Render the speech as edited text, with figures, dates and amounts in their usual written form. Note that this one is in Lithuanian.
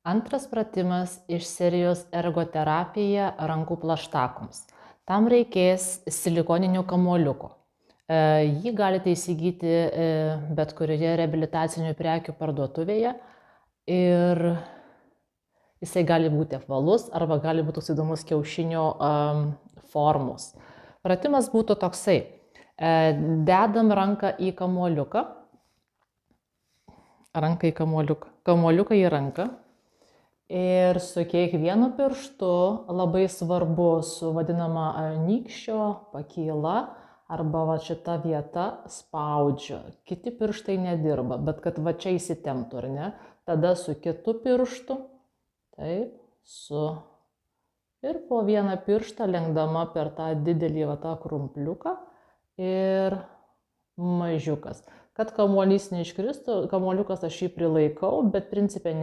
Antras pratimas iš serijos ergoterapija rankų plaštakoms. Tam reikės silikoninių kamuoliukų. Jį galite įsigyti bet kurioje reabilitacinių prekių parduotuvėje ir jisai gali būti apvalus arba gali būti toks įdomus kiaušinio formos. Pratimas būtų toksai. Dedam ranką į kamuoliuką. Kamuoliuką į ranką. Ir su kiekvienu pirštu labai svarbu su vadinama nykščio pakyla arba va šita vieta spaudžiu. Kiti pirštai nedirba, bet kad va čia įsitemptų, ar ne? Tada su kitu pirštu, taip, ir po vieną pirštą lenkdama per tą didelį va tą krumpliuką ir mažiukas. Kad kamuolys neiškristų, kamuoliukas aš jį prilaikau, bet principe